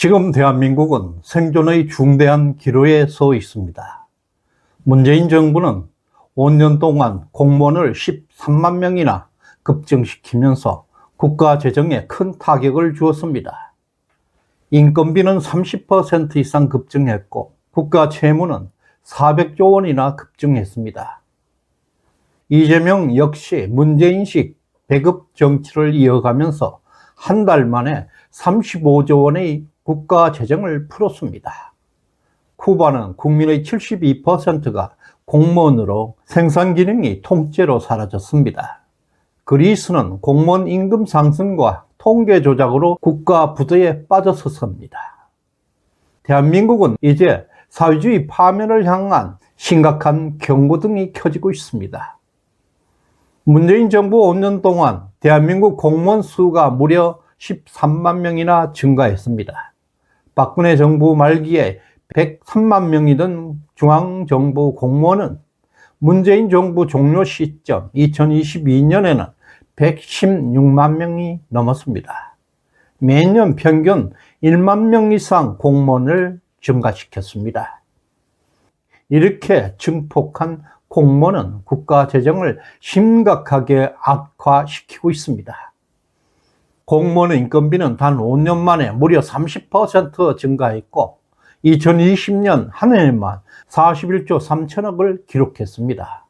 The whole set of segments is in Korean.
지금 대한민국은 생존의 중대한 기로에 서 있습니다. 문재인 정부는 5년 동안 공무원을 13만 명이나 급증시키면서 국가 재정에 큰 타격을 주었습니다. 인건비는 30% 이상 급증했고 국가 채무는 400조 원이나 급증했습니다. 이재명 역시 문재인식 배급 정치를 이어가면서 한 달 만에 35조 원의 국가 재정을 풀었습니다. 쿠바는 국민의 72%가 공무원으로 생산 기능이 통째로 사라졌습니다. 그리스는 공무원 임금 상승과 통계 조작으로 국가 부도에 빠져섰습니다. 대한민국은 이제 사회주의 파멸을 향한 심각한 경고등이 켜지고 있습니다. 문재인 정부 5년 동안 대한민국 공무원 수가 무려 13만 명이나 증가했습니다. 박근혜 정부 말기에 103만 명이던 중앙정부 공무원은 문재인 정부 종료 시점 2022년에는 116만 명이 넘었습니다. 매년 평균 1만 명 이상 공무원을 증가시켰습니다. 이렇게 증폭한 공무원은 국가 재정을 심각하게 악화시키고 있습니다. 공무원 인건비는 단 5년 만에 무려 30% 증가했고 2020년 한 해에만 41조 3천억을 기록했습니다.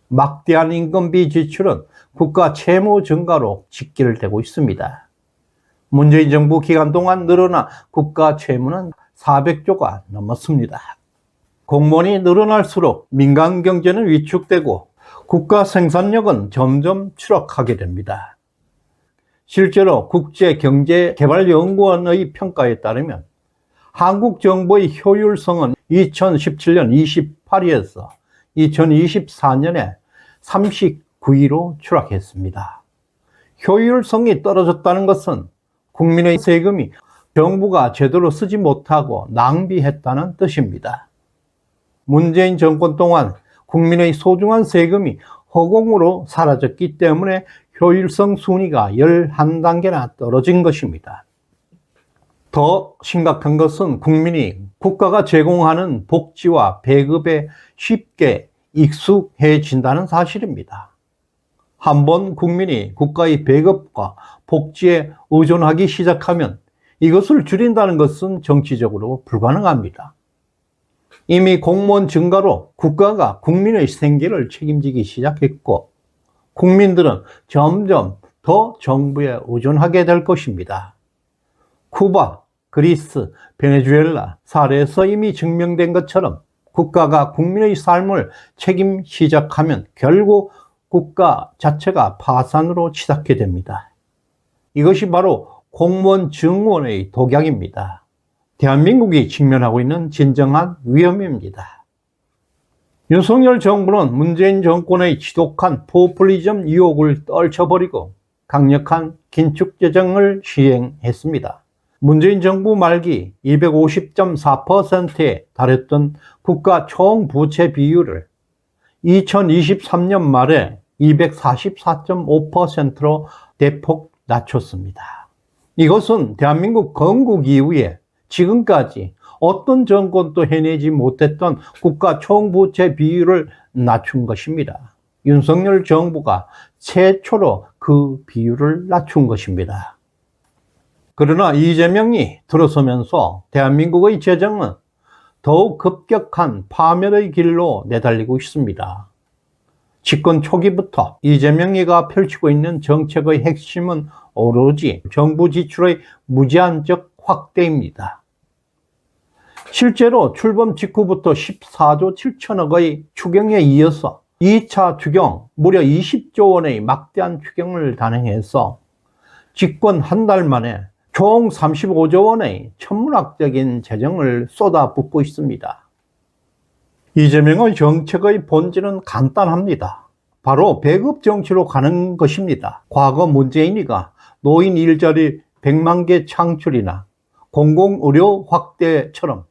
막대한 인건비 지출은 국가 채무 증가로 직결되고 있습니다. 문재인 정부 기간 동안 늘어난 국가 채무는 400조가 넘었습니다. 공무원이 늘어날수록 민간 경제는 위축되고 국가 생산력은 점점 추락하게 됩니다. 실제로 국제경제개발연구원의 평가에 따르면 한국 정부의 효율성은 2017년 28위에서 2024년에 39위로 추락했습니다. 효율성이 떨어졌다는 것은 국민의 세금이 정부가 제대로 쓰지 못하고 낭비했다는 뜻입니다. 문재인 정권 동안 국민의 소중한 세금이 허공으로 사라졌기 때문에 효율성 순위가 11단계나 떨어진 것입니다. 더 심각한 것은 국민이 국가가 제공하는 복지와 배급에 쉽게 익숙해진다는 사실입니다. 한번 국민이 국가의 배급과 복지에 의존하기 시작하면 이것을 줄인다는 것은 정치적으로 불가능합니다. 이미 공무원 증가로 국가가 국민의 생계를 책임지기 시작했고 국민들은 점점 더 정부에 의존하게 될 것입니다. 쿠바, 그리스, 베네수엘라 사례에서 이미 증명된 것처럼 국가가 국민의 삶을 책임 시작하면 결국 국가 자체가 파산으로 치닫게 됩니다. 이것이 바로 공무원 증원의 독약입니다. 대한민국이 직면하고 있는 진정한 위험입니다. 윤석열 정부는 문재인 정권의 지독한 포퓰리즘 유혹을 떨쳐버리고 강력한 긴축재정을 시행했습니다. 문재인 정부 말기 250.4%에 달했던 국가 총부채 비율을 2023년 말에 244.5%로 대폭 낮췄습니다. 이것은 대한민국 건국 이후에 지금까지 어떤 정권도 해내지 못했던 국가 총부채 비율을 낮춘 것입니다. 윤석열 정부가 최초로 그 비율을 낮춘 것입니다. 그러나 이재명이 들어서면서 대한민국의 재정은 더욱 급격한 파멸의 길로 내달리고 있습니다. 집권 초기부터 이재명이가 펼치고 있는 정책의 핵심은 오로지 정부 지출의 무제한적 확대입니다. 실제로 출범 직후부터 14조 7천억의 추경에 이어서 2차 추경 무려 20조 원의 막대한 추경을 단행해서 집권 한 달 만에 총 35조 원의 천문학적인 재정을 쏟아붓고 있습니다. 이재명의 정책의 본질은 간단합니다. 바로 배급 정치로 가는 것입니다. 과거 문재인이가 노인 일자리 100만 개 창출이나 공공의료 확대처럼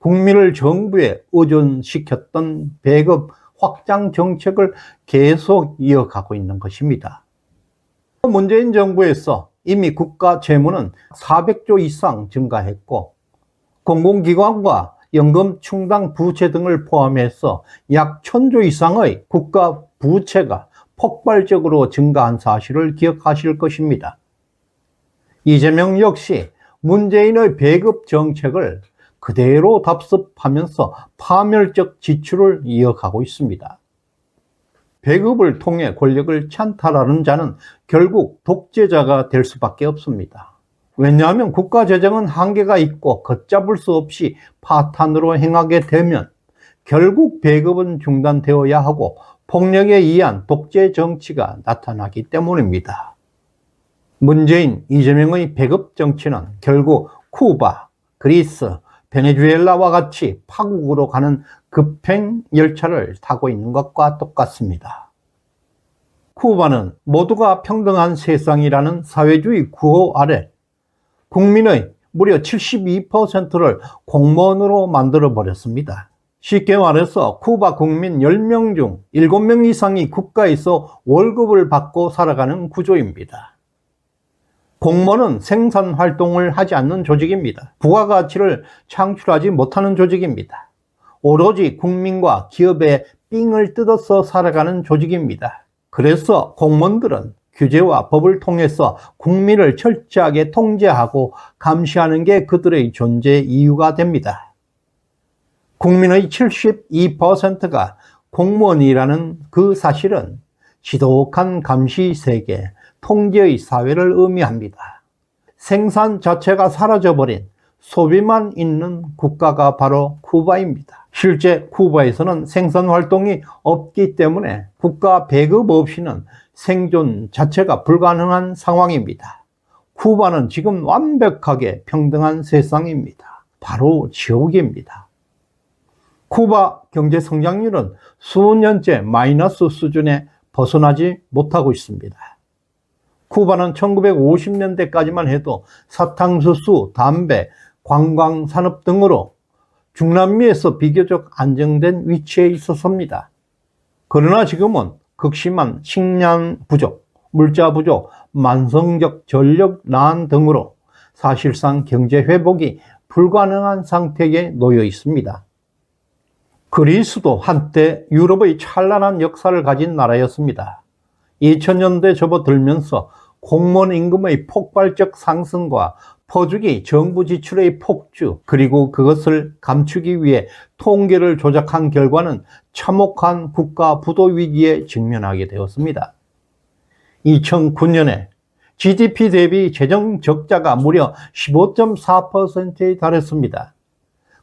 국민을 정부에 의존시켰던 배급 확장 정책을 계속 이어가고 있는 것입니다. 문재인 정부에서 이미 국가 채무는 400조 이상 증가했고 공공기관과 연금 충당 부채 등을 포함해서 약 1000조 이상의 국가 부채가 폭발적으로 증가한 사실을 기억하실 것입니다. 이재명 역시 문재인의 배급 정책을 그대로 답습하면서 파멸적 지출을 이어가고 있습니다. 배급을 통해 권력을 찬탈하는 자는 결국 독재자가 될 수밖에 없습니다. 왜냐하면 국가 재정은 한계가 있고 걷잡을 수 없이 파탄으로 행하게 되면 결국 배급은 중단되어야 하고 폭력에 의한 독재 정치가 나타나기 때문입니다. 문재인, 이재명의 배급 정치는 결국 쿠바, 그리스, 베네수엘라와 같이 파국으로 가는 급행 열차를 타고 있는 것과 똑같습니다. 쿠바는 모두가 평등한 세상이라는 사회주의 구호 아래 국민의 무려 72%를 공무원으로 만들어버렸습니다. 쉽게 말해서 쿠바 국민 10명 중 7명 이상이 국가에서 월급을 받고 살아가는 구조입니다. 공무원은 생산활동을 하지 않는 조직입니다. 부가가치를 창출하지 못하는 조직입니다. 오로지 국민과 기업의 삥을 뜯어서 살아가는 조직입니다. 그래서 공무원들은 규제와 법을 통해서 국민을 철저하게 통제하고 감시하는 게 그들의 존재 이유가 됩니다. 국민의 72%가 공무원이라는 그 사실은 지독한 감시 세계, 통제의 사회를 의미합니다. 생산 자체가 사라져버린 소비만 있는 국가가 바로 쿠바입니다. 실제 쿠바에서는 생산 활동이 없기 때문에 국가 배급 없이는 생존 자체가 불가능한 상황입니다. 쿠바는 지금 완벽하게 평등한 세상입니다. 바로 지옥입니다. 쿠바 경제 성장률은 수년째 마이너스 수준에 벗어나지 못하고 있습니다. 쿠바는 1950년대까지만 해도 사탕수수, 담배, 관광산업 등으로 중남미에서 비교적 안정된 위치에 있었습니다. 그러나 지금은 극심한 식량 부족, 물자 부족, 만성적 전력난 등으로 사실상 경제 회복이 불가능한 상태에 놓여 있습니다. 그리스도 한때 유럽의 찬란한 역사를 가진 나라였습니다. 2000년대 접어들면서 공무원 임금의 폭발적 상승과 퍼주기 정부 지출의 폭주, 그리고 그것을 감추기 위해 통계를 조작한 결과는 참혹한 국가 부도 위기에 직면하게 되었습니다. 2009년에 GDP 대비 재정 적자가 무려 15.4%에 달했습니다.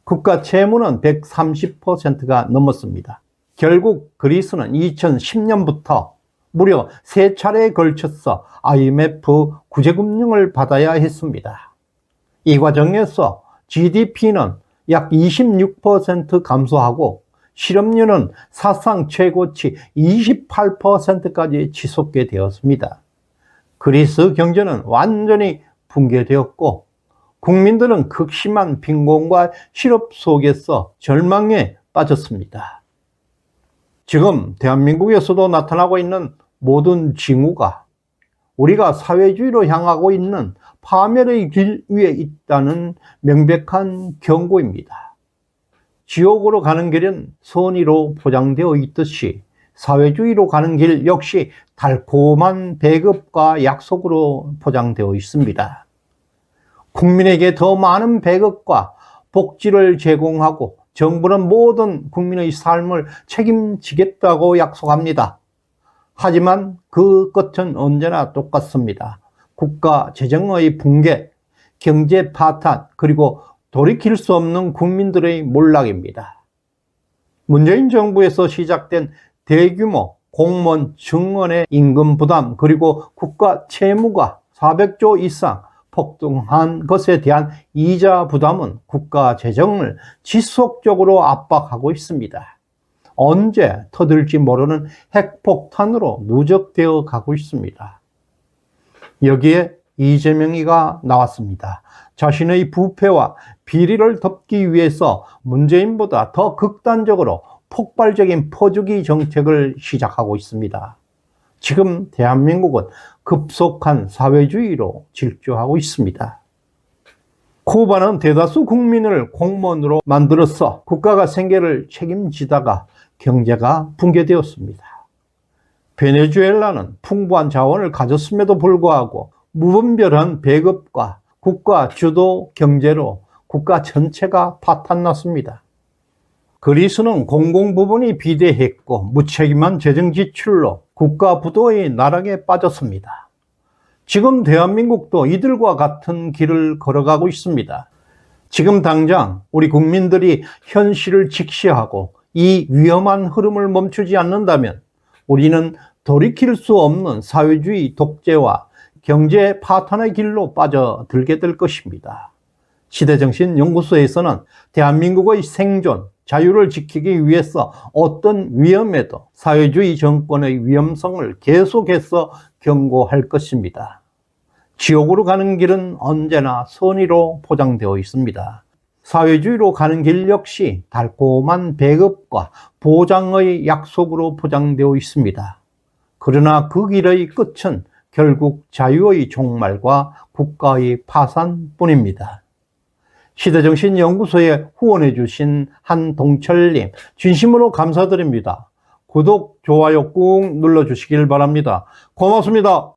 국가 채무는 130%가 넘었습니다. 결국 그리스는 2010년부터 무려 3차례에 걸쳐서 IMF 구제금융을 받아야 했습니다. 이 과정에서 GDP는 약 26% 감소하고 실업률은 사상 최고치 28%까지 치솟게 되었습니다. 그리스 경제는 완전히 붕괴되었고 국민들은 극심한 빈곤과 실업 속에서 절망에 빠졌습니다. 지금 대한민국에서도 나타나고 있는 모든 징후가 우리가 사회주의로 향하고 있는 파멸의 길 위에 있다는 명백한 경고입니다. 지옥으로 가는 길은 선의로 포장되어 있듯이 사회주의로 가는 길 역시 달콤한 배급과 약속으로 포장되어 있습니다. 국민에게 더 많은 배급과 복지를 제공하고 정부는 모든 국민의 삶을 책임지겠다고 약속합니다. 하지만 그 끝은 언제나 똑같습니다. 국가 재정의 붕괴, 경제 파탄, 그리고 돌이킬 수 없는 국민들의 몰락입니다. 문재인 정부에서 시작된 대규모 공무원 증원의 임금 부담, 그리고 국가 채무가 400조 이상 폭등한 것에 대한 이자 부담은 국가 재정을 지속적으로 압박하고 있습니다. 언제 터질지 모르는 핵폭탄으로 누적되어 가고 있습니다. 여기에 이재명이가 나왔습니다. 자신의 부패와 비리를 덮기 위해서 문재인보다 더 극단적으로 폭발적인 퍼주기 정책을 시작하고 있습니다. 지금 대한민국은 급속한 사회주의로 질주하고 있습니다. 쿠바는 대다수 국민을 공무원으로 만들어서 국가가 생계를 책임지다가 경제가 붕괴되었습니다. 베네수엘라는 풍부한 자원을 가졌음에도 불구하고 무분별한 배급과 국가 주도 경제로 국가 전체가 파탄났습니다. 그리스는 공공부문이 비대했고 무책임한 재정 지출로 국가 부도의 나락에 빠졌습니다. 지금 대한민국도 이들과 같은 길을 걸어가고 있습니다. 지금 당장 우리 국민들이 현실을 직시하고 이 위험한 흐름을 멈추지 않는다면 우리는 돌이킬 수 없는 사회주의 독재와 경제 파탄의 길로 빠져들게 될 것입니다. 시대정신연구소에서는 대한민국의 생존, 자유를 지키기 위해서 어떤 위험에도 사회주의 정권의 위험성을 계속해서 경고할 것입니다. 지옥으로 가는 길은 언제나 선의로 포장되어 있습니다. 사회주의로 가는 길 역시 달콤한 배급과 보장의 약속으로 포장되어 있습니다. 그러나 그 길의 끝은 결국 자유의 종말과 국가의 파산뿐입니다. 시대정신연구소에 후원해 주신 한동철님 진심으로 감사드립니다. 구독, 좋아요 꾹 눌러주시길 바랍니다. 고맙습니다.